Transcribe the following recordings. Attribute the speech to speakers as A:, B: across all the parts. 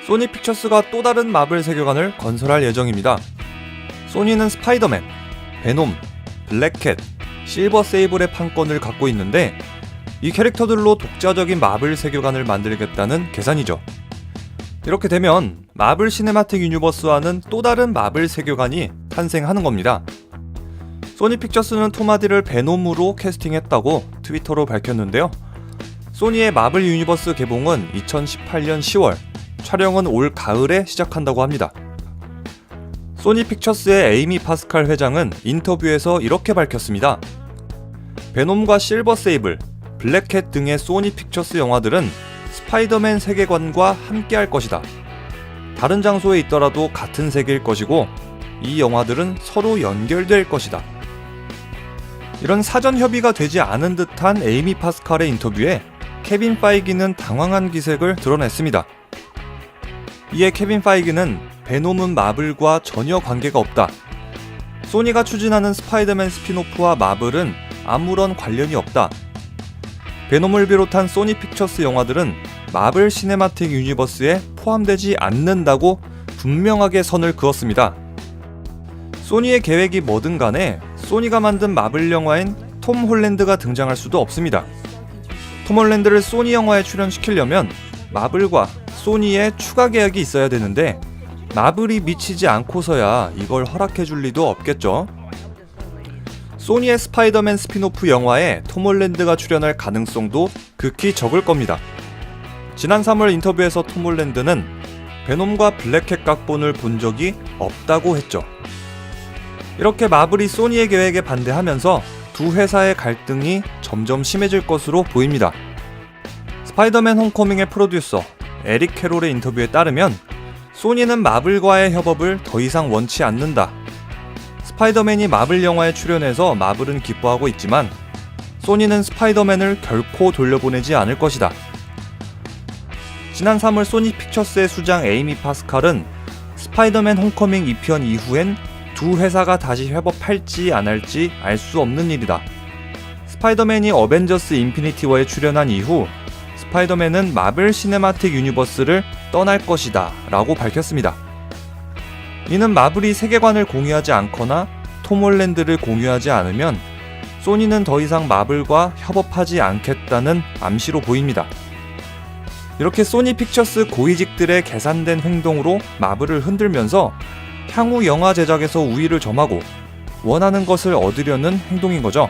A: 소니 픽처스가 또 다른 마블 세계관을 건설할 예정입니다. 소니는 스파이더맨, 베놈, 블랙캣, 실버 세이블의 판권을 갖고 있는데 이 캐릭터들로 독자적인 마블 세계관을 만들겠다는 계산이죠. 이렇게 되면 마블 시네마틱 유니버스와는 또 다른 마블 세계관이 탄생하는 겁니다. 소니 픽처스는 톰 하디를 베놈으로 캐스팅했다고 트위터로 밝혔는데요. 소니의 마블 유니버스 개봉은 2018년 10월, 촬영은 올 가을에 시작한다고 합니다. 소니 픽처스의 에이미 파스칼 회장은 인터뷰에서 이렇게 밝혔습니다. 베놈과 실버 세이블, 블랙캣 등의 소니 픽처스 영화들은 스파이더맨 세계관과 함께할 것이다. 다른 장소에 있더라도 같은 세계일 것이고 이 영화들은 서로 연결될 것이다. 이런 사전 협의가 되지 않은 듯한 에이미 파스칼의 인터뷰에 케빈 파이기는 당황한 기색을 드러냈습니다. 이에 케빈 파이기는 베놈은 마블과 전혀 관계가 없다. 소니가 추진하는 스파이더맨 스피노프와 마블은 아무런 관련이 없다. 베놈을 비롯한 소니 픽처스 영화들은 마블 시네마틱 유니버스에 포함되지 않는다고 분명하게 선을 그었습니다. 소니의 계획이 뭐든 간에 소니가 만든 마블 영화인 톰 홀랜드가 등장할 수도 없습니다. 톰 홀랜드를 소니 영화에 출연시키려면 마블과 소니의 추가 계약이 있어야 되는데 마블이 미치지 않고서야 이걸 허락해줄 리도 없겠죠. 소니의 스파이더맨 스피노프 영화에 톰 홀랜드가 출연할 가능성도 극히 적을 겁니다. 지난 3월 인터뷰에서 톰 홀랜드는 베놈과 블랙캣 각본을 본 적이 없다고 했죠. 이렇게 마블이 소니의 계획에 반대하면서 두 회사의 갈등이 점점 심해질 것으로 보입니다. 스파이더맨 홈커밍의 프로듀서 에릭 캐롤의 인터뷰에 따르면 소니는 마블과의 협업을 더 이상 원치 않는다. 스파이더맨이 마블 영화에 출연해서 마블은 기뻐하고 있지만 소니는 스파이더맨을 결코 돌려보내지 않을 것이다. 지난 3월 소니 픽처스의 수장 에이미 파스칼은 스파이더맨 홈커밍 2편 이후엔 두 회사가 다시 협업할지 안 할지 알 수 없는 일이다. 스파이더맨이 어벤져스 인피니티 워에 출연한 이후 스파이더맨은 마블 시네마틱 유니버스를 떠날 것이다 라고 밝혔습니다. 이는 마블이 세계관을 공유하지 않거나 톰 홀랜드를 공유하지 않으면 소니는 더 이상 마블과 협업하지 않겠다는 암시로 보입니다. 이렇게 소니 픽처스 고위직들의 계산된 행동으로 마블을 흔들면서 향후 영화 제작에서 우위를 점하고 원하는 것을 얻으려는 행동인 거죠.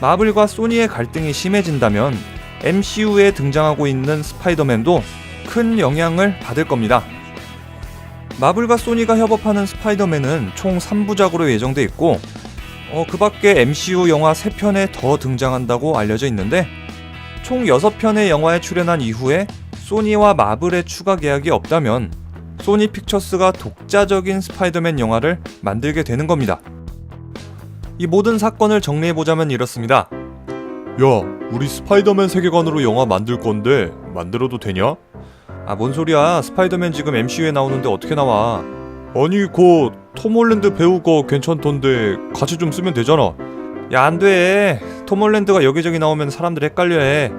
A: 마블과 소니의 갈등이 심해진다면 MCU에 등장하고 있는 스파이더맨도 큰 영향을 받을 겁니다. 마블과 소니가 협업하는 스파이더맨은 총 3부작으로 예정돼 있고 그 밖에 MCU 영화 3편에 더 등장한다고 알려져 있는데 총 6편의 영화에 출연한 이후에 소니와 마블의 추가 계약이 없다면 소니 픽처스가 독자적인 스파이더맨 영화를 만들게 되는 겁니다. 이 모든 사건을 정리해보자면 이렇습니다.
B: 야, 우리 스파이더맨 세계관으로 영화 만들 건데 만들어도 되냐?
A: 뭔 소리야. 스파이더맨 지금 MCU에 나오는데 어떻게 나와.
B: 아니 톰 홀랜드 배우가 괜찮던데 같이 좀 쓰면 되잖아.
A: 야, 안 돼. 톰 홀랜드가 여기저기 나오면 사람들 헷갈려해.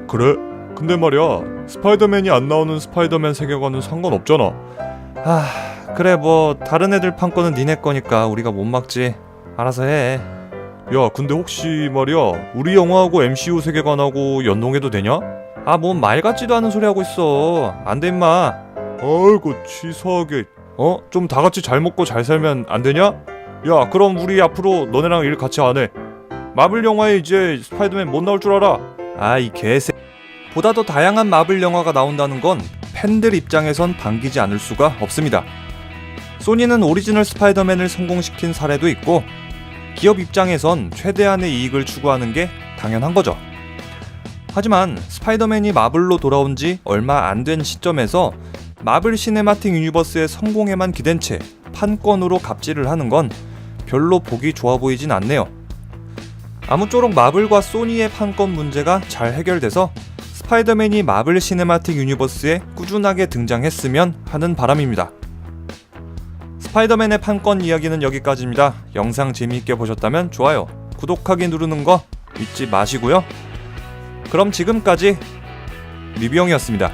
B: 그래? 근데 말이야, 스파이더맨이 안 나오는 스파이더맨 세계관은 상관없잖아.
A: 그래 다른 애들 판권은 니네 거니까 우리가 못 막지. 알아서 해.
B: 야, 근데 혹시 말이야, 우리 영화하고 MCU 세계관하고 연동해도 되냐?
A: 뭔 말 같지도 않은 소리 하고 있어. 안 돼 임마.
B: 아이고 치사하게. 좀 다 같이 잘 먹고 잘 살면 안 되냐? 야, 그럼 우리 앞으로 너네랑 일 같이 안 해. 마블 영화에 이제 스파이더맨 못 나올 줄 알아.
A: 이 개새. 보다 더 다양한 마블 영화가 나온다는 건 팬들 입장에선 반기지 않을 수가 없습니다. 소니는 오리지널 스파이더맨을 성공시킨 사례도 있고 기업 입장에선 최대한의 이익을 추구하는 게 당연한 거죠. 하지만 스파이더맨이 마블로 돌아온 지 얼마 안 된 시점에서 마블 시네마틱 유니버스의 성공에만 기댄 채 판권으로 갑질을 하는 건 별로 보기 좋아 보이진 않네요. 아무쪼록 마블과 소니의 판권 문제가 잘 해결돼서 스파이더맨이 마블 시네마틱 유니버스에 꾸준하게 등장했으면 하는 바람입니다. 스파이더맨의 판권 이야기는 여기까지입니다. 영상 재미있게 보셨다면 좋아요, 구독하기 누르는 거 잊지 마시고요. 그럼 지금까지 리뷰형이었습니다.